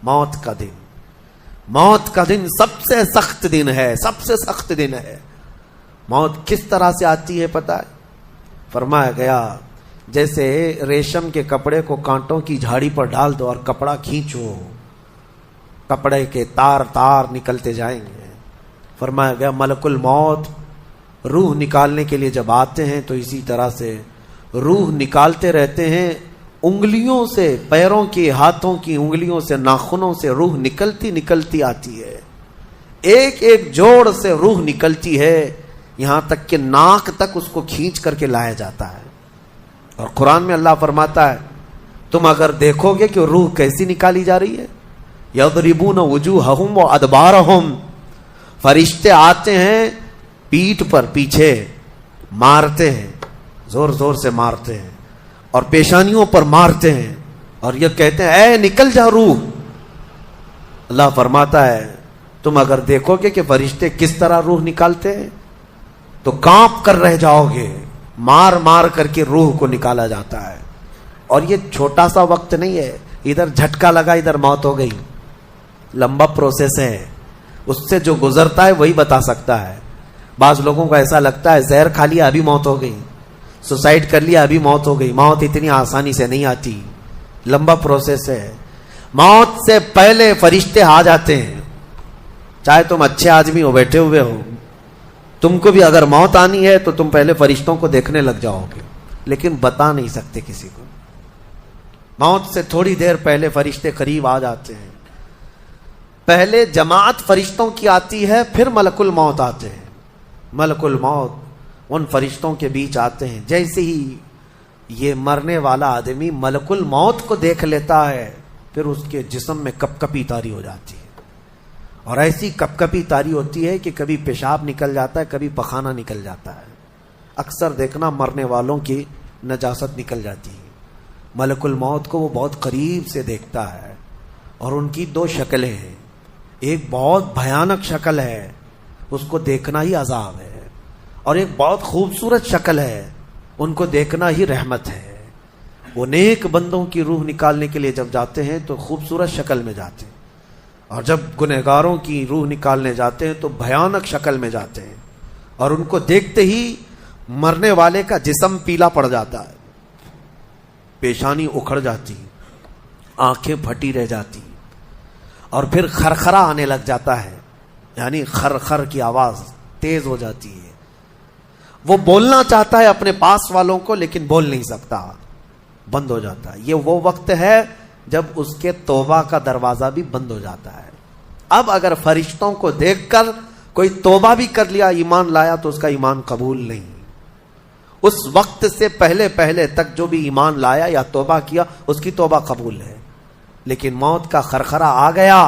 موت کا دن، موت کا دن سب سے سخت دن ہے، سب سے سخت دن ہے۔ موت کس طرح سے آتی ہے پتہ ہے؟ فرمایا گیا جیسے ریشم کے کپڑے کو کانٹوں کی جھاڑی پر ڈال دو اور کپڑا کھینچو، کپڑے کے تار تار نکلتے جائیں گے۔ فرمایا گیا ملک الموت روح نکالنے کے لیے جب آتے ہیں تو اسی طرح سے روح نکالتے رہتے ہیں، انگلیوں سے، پیروں کی، ہاتھوں کی انگلیوں سے، ناخنوں سے روح نکلتی نکلتی آتی ہے، ایک ایک جوڑ سے روح نکلتی ہے، یہاں تک کہ ناک تک اس کو کھینچ کر کے لایا جاتا ہے۔ اور قرآن میں اللہ فرماتا ہے تم اگر دیکھو گے کہ روح کیسی نکالی جا رہی ہے، یضربون وجوہہم وادبارہم، فرشتے آتے ہیں پیٹھ پر، پیچھے مارتے ہیں، زور زور سے مارتے ہیں اور پیشانیوں پر مارتے ہیں اور یہ کہتے ہیں اے نکل جا روح۔ اللہ فرماتا ہے تم اگر دیکھو گے کہ فرشتے کس طرح روح نکالتے ہیں تو کانپ کر رہ جاؤ گے، مار مار کر کے روح کو نکالا جاتا ہے۔ اور یہ چھوٹا سا وقت نہیں ہے، ادھر جھٹکا لگا ادھر موت ہو گئی، لمبا پروسیس ہے، اس سے جو گزرتا ہے وہی بتا سکتا ہے۔ بعض لوگوں کو ایسا لگتا ہے زہر کھا لیا ابھی موت ہو گئی، سوسائڈ کر لیا ابھی موت ہو گئی۔ موت اتنی آسانی سے نہیں آتی، لمبا پروسیس ہے۔ موت سے پہلے فرشتے آ جاتے ہیں، چاہے تم اچھے آدمی ہو، بیٹھے ہوئے ہو، تم کو بھی اگر موت آنی ہے تو تم پہلے فرشتوں کو دیکھنے لگ جاؤ گے، لیکن بتا نہیں سکتے کسی کو۔ موت سے تھوڑی دیر پہلے فرشتے قریب آ جاتے ہیں، پہلے جماعت فرشتوں کی آتی ہے، پھر ملک الموت آتے ہیں۔ ملک الموت ان فرشتوں کے بیچ آتے ہیں، جیسے ہی یہ مرنے والا آدمی ملک الموت کو دیکھ لیتا ہے پھر اس کے جسم میں کپ کپی طاری ہو جاتی ہے، اور ایسی کپ کپی طاری ہوتی ہے کہ کبھی پیشاب نکل جاتا ہے، کبھی پخانہ نکل جاتا ہے۔ اکثر دیکھنا مرنے والوں کی نجاست نکل جاتی ہے۔ ملک الموت کو وہ بہت قریب سے دیکھتا ہے، اور ان کی دو شکلیں ہیں، ایک بہت بھیانک شکل ہے، اس کو دیکھنا ہی عذاب ہے، اور ایک بہت خوبصورت شکل ہے، ان کو دیکھنا ہی رحمت ہے۔ وہ نیک بندوں کی روح نکالنے کے لیے جب جاتے ہیں تو خوبصورت شکل میں جاتے ہیں، اور جب گنہگاروں کی روح نکالنے جاتے ہیں تو بھیانک شکل میں جاتے ہیں، اور ان کو دیکھتے ہی مرنے والے کا جسم پیلا پڑ جاتا ہے، پیشانی اکھڑ جاتی، آنکھیں پھٹی رہ جاتی، اور پھر خرخرا آنے لگ جاتا ہے، یعنی خرخر کی آواز تیز ہو جاتی ہے۔ وہ بولنا چاہتا ہے اپنے پاس والوں کو لیکن بول نہیں سکتا، بند ہو جاتا ہے۔ یہ وہ وقت ہے جب اس کے توبہ کا دروازہ بھی بند ہو جاتا ہے۔ اب اگر فرشتوں کو دیکھ کر کوئی توبہ بھی کر لیا، ایمان لایا، تو اس کا ایمان قبول نہیں۔ اس وقت سے پہلے پہلے تک جو بھی ایمان لایا یا توبہ کیا اس کی توبہ قبول ہے، لیکن موت کا خرخرا آ گیا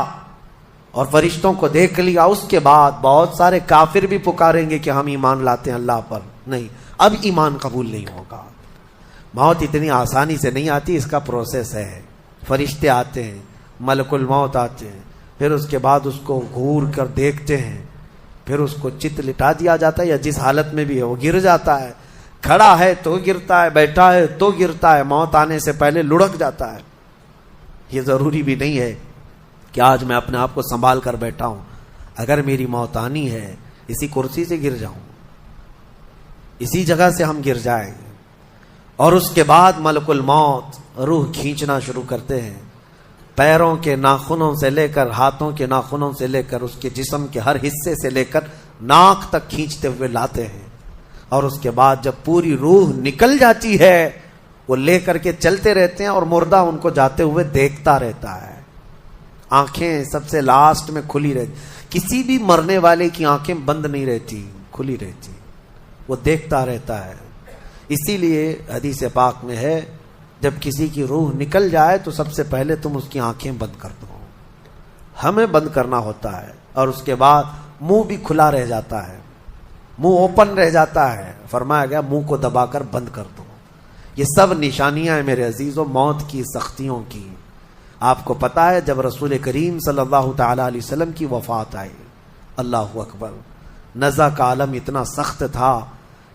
اور فرشتوں کو دیکھ لیا، اس کے بعد بہت سارے کافر بھی پکاریں گے کہ ہم ایمان لاتے ہیں اللہ پر، نہیں، اب ایمان قبول نہیں ہوگا۔ موت اتنی آسانی سے نہیں آتی، اس کا پروسیس ہے۔ فرشتے آتے ہیں، ملک الموت آتے ہیں، پھر اس کے بعد اس کو گھور کر دیکھتے ہیں، پھر اس کو چت لٹا دیا جاتا ہے، یا جس حالت میں بھی ہے وہ گر جاتا ہے، کھڑا ہے تو گرتا ہے، بیٹھا ہے تو گرتا ہے، موت آنے سے پہلے لڑک جاتا ہے۔ یہ ضروری بھی نہیں ہے کہ آج میں اپنے آپ کو سنبھال کر بیٹھا ہوں، اگر میری موت آنی ہے اسی کرسی سے گر جاؤں، اسی جگہ سے ہم گر جائیں گے۔ اور اس کے بعد ملک الموت روح کھینچنا شروع کرتے ہیں، پیروں کے ناخنوں سے لے کر، ہاتھوں کے ناخنوں سے لے کر، اس کے جسم کے ہر حصے سے لے کر ناک تک کھینچتے ہوئے لاتے ہیں، اور اس کے بعد جب پوری روح نکل جاتی ہے وہ لے کر کے چلتے رہتے ہیں، اور مردہ ان کو جاتے ہوئے دیکھتا رہتا ہے۔ آنکھیں سب سے لاسٹ میں کھلی رہتی، کسی بھی مرنے والے کی آنکھیں بند نہیں رہتی، کھلی رہتی، وہ دیکھتا رہتا ہے۔ اسی لیے حدیث پاک میں ہے جب کسی کی روح نکل جائے تو سب سے پہلے تم اس کی آنکھیں بند کر دو، ہمیں بند کرنا ہوتا ہے، اور اس کے بعد منہ بھی کھلا رہ جاتا ہے، منہ اوپن رہ جاتا ہے، فرمایا گیا منہ کو دبا کر بند کر دو۔ یہ سب نشانیاں ہیں میرے عزیزوں موت کی، سختیوں کی۔ آپ کو پتا ہے جب رسول کریم صلی اللہ تعالی علیہ وسلم کی وفات آئی، اللہ اکبر، نزع کا عالم اتنا سخت تھا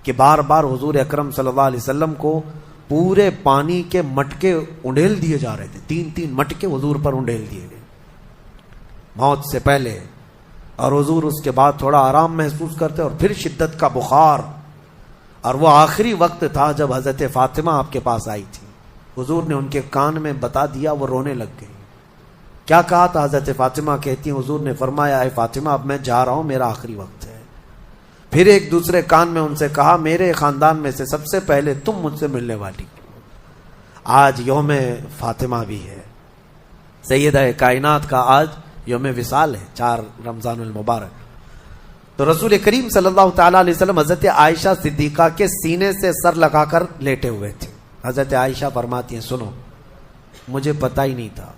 کہ بار بار حضور اکرم صلی اللہ علیہ وسلم کو پورے پانی کے مٹکے انڈیل دیے جا رہے تھے، 3 مٹکے حضور پر انڈیل دیے گئے، موت سے پہلے، اور حضور اس کے بعد تھوڑا آرام محسوس کرتے اور پھر شدت کا بخار. اور وہ آخری وقت تھا جب حضرت فاطمہ آپ کے پاس آئی تھی. حضور نے ان کے کان میں بتا دیا، وہ رونے لگ گئی. کیا کہا تھا؟ حضرت فاطمہ کہتی ہیں حضور نے فرمایا اے فاطمہ اب میں جا رہا ہوں، میرا آخری وقت ہے. پھر ایک دوسرے کان میں ان سے کہا میرے خاندان میں سے سب سے پہلے تم مجھ سے ملنے والی. آج یوم فاطمہ بھی ہے، سیدہ کائنات کا آج یوم وصال ہے، 4 رمضان المبارک. تو رسول کریم صلی اللہ تعالیٰ علیہ وسلم حضرت عائشہ صدیقہ کے سینے سے سر لگا کر لیٹے ہوئے تھے. حضرت عائشہ فرماتی ہیں سنو مجھے پتہ ہی نہیں تھا.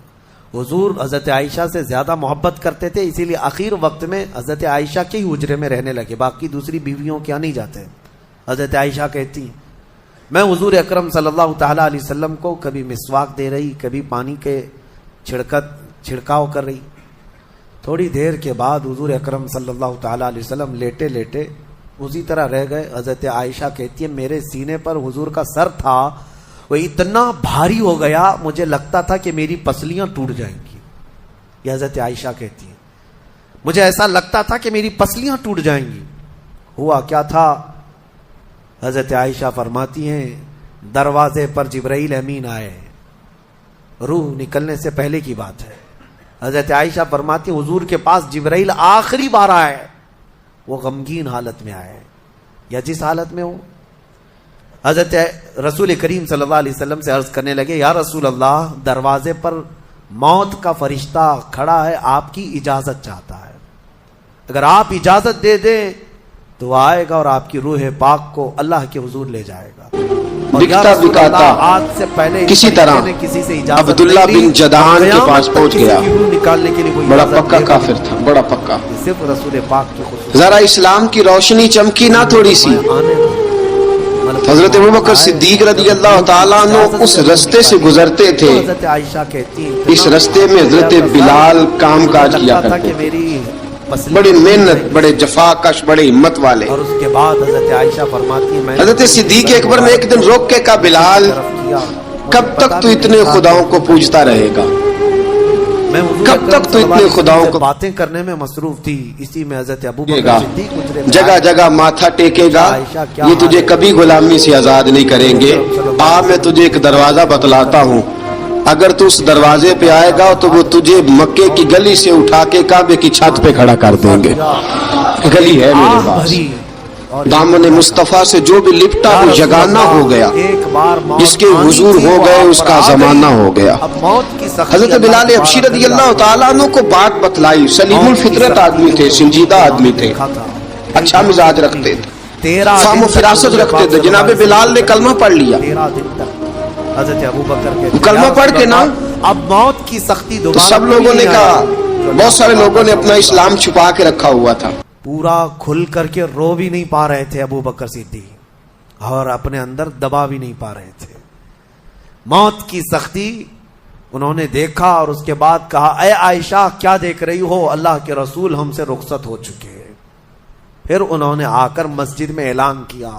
حضور حضرت عائشہ سے زیادہ محبت کرتے تھے، اسی لیے آخر وقت میں حضرت عائشہ کے ہی حجرے میں رہنے لگے، باقی دوسری بیویوں کیا نہیں جاتے. حضرت عائشہ کہتی میں حضور اکرم صلی اللہ تعالیٰ علیہ وسلم کو کبھی مسواک دے رہی، کبھی پانی کے چھڑکاؤ کر رہی. تھوڑی دیر کے بعد حضور اکرم صلی اللہ تعالیٰ علیہ وسلم لیٹے لیٹے اسی طرح رہ گئے. حضرت عائشہ کہتی ہے میرے سینے پر حضور کا سر تھا، وہ اتنا بھاری ہو گیا مجھے لگتا تھا کہ میری پسلیاں ٹوٹ جائیں گی. یہ حضرت عائشہ کہتی ہیں مجھے ایسا لگتا تھا کہ میری پسلیاں ٹوٹ جائیں گی. ہوا کیا تھا؟ حضرت عائشہ فرماتی ہیں دروازے پر جبرائیل امین آئے، روح نکلنے سے پہلے کی بات ہے. حضرت عائشہ فرماتی حضور کے پاس جبرائیل آخری بار آئے، وہ غمگین حالت میں آئے یا جس حالت میں ہو. حضرت رسول کریم صلی اللہ علیہ وسلم سے عرض کرنے لگے یا رسول اللہ دروازے پر موت کا فرشتہ کھڑا ہے، آپ کی اجازت چاہتا ہے، اگر آپ اجازت دے دیں تو آئے گا اور آپ کی روح پاک کو اللہ کے حضور لے جائے گا. بکتا بکاتا آج سے پہلے کسی طرح عبداللہ بن جدعان کے پاس پہنچ گیا. نکالنے کے لیے بڑا پکا کافر تھا، بڑا پکا. صرف رسول پاک کی خصوصیت ذرا اسلام کی روشنی چمکی نہ تھوڑی سی. حضرت ابوبکر صدیق رضی اللہ تعالیٰ عنہ اس رستے سے گزرتے تھے. حضرت عائشہ کہتی اس رستے میں حضرت بلال کام کاج کیا کرتے تھے، بڑے محنت، بڑے جفاکش، بڑے ہمت والے. اور اس کے بعد حضرت عائشہ فرماتی ہیں حضرت صدیق اکبر نے ایک دن روک کے کہا بلال کب تک تو اتنے خداؤں کو پوجتا رہے گا، کب تک تو اتنے خداؤں کو باتیں کرنے میں مصروف تھی. اسی میں حضرت ابوبکر صدیق گزرے، جگہ جگہ ماتھا ٹیکے گا، یہ تجھے کبھی غلامی سے آزاد نہیں کریں گے. میں تجھے ایک دروازہ بتلاتا ہوں، اگر تو اس دروازے پہ آئے گا تو وہ تجھے مکے کی گلی سے اٹھا کے کعبے کی چھت پہ کھڑا کر دیں گے. گلی ہے میرے پاس، دامن مصطفیٰ سے جو بھی لپٹا وہ یگانہ ہو گیا، جس کے حضور ہو گئے اس کا زمانہ ہو گیا. حضرت بلال حبشی رضی اللہ تعالیٰ عنہ کو بات بتلائی. سلیم الفطرت آدمی تھے، سنجیدہ آدمی تھے، اچھا مزاج رکھتے تھے، فہم و فراست رکھتے تھے. جناب بلال نے کلمہ پڑھ لیا. حضرت ابوبکر کے کلمہ پڑھ کے نا اب موت کی سختی تو سب لوگوں نے کہا، بہت سارے لوگوں نے اپنا اسلام چھپا کے رکھا ہوا تھا، پورا کھل کر کے رو بھی نہیں پا رہے تھے ابوبکر صدیق، اور اپنے اندر دبا بھی نہیں پا رہے تھے. موت کی سختی انہوں نے دیکھا اور اس کے بعد کہا اے عائشہ کیا دیکھ رہی ہو، اللہ کے رسول ہم سے رخصت ہو چکے. پھر انہوں نے آ کر مسجد میں اعلان کیا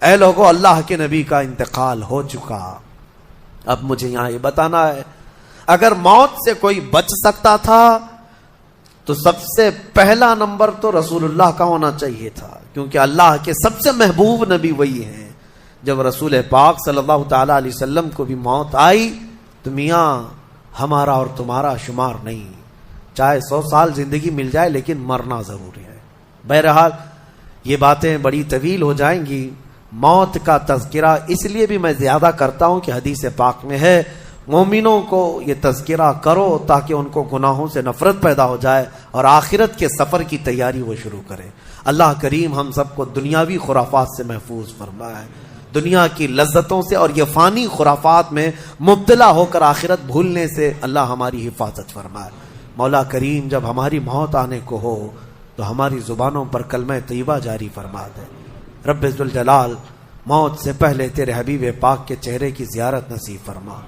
اے لوگو اللہ کے نبی کا انتقال ہو چکا. اب مجھے یہاں یہ بتانا ہے اگر موت سے کوئی بچ سکتا تھا تو سب سے پہلا نمبر تو رسول اللہ کا ہونا چاہیے تھا، کیونکہ اللہ کے سب سے محبوب نبی وہی ہیں. جب رسول پاک صلی اللہ تعالی علیہ وسلم کو بھی موت آئی تو میاں ہمارا اور تمہارا شمار نہیں، چاہے 100 سال زندگی مل جائے لیکن مرنا ضروری ہے. بہرحال یہ باتیں بڑی طویل ہو جائیں گی. موت کا تذکرہ اس لیے بھی میں زیادہ کرتا ہوں کہ حدیث پاک میں ہے مومنوں کو یہ تذکرہ کرو تاکہ ان کو گناہوں سے نفرت پیدا ہو جائے اور آخرت کے سفر کی تیاری وہ شروع کرے. اللہ کریم ہم سب کو دنیاوی خرافات سے محفوظ فرمائے، دنیا کی لذتوں سے اور یہ فانی خرافات میں مبتلا ہو کر آخرت بھولنے سے اللہ ہماری حفاظت فرمائے. مولا کریم جب ہماری موت آنے کو ہو تو ہماری زبانوں پر کلمہ طیبہ جاری فرما دے. رب ذوالجلال موت سے پہلے تیرے حبیب پاک کے چہرے کی زیارت نصیب فرما.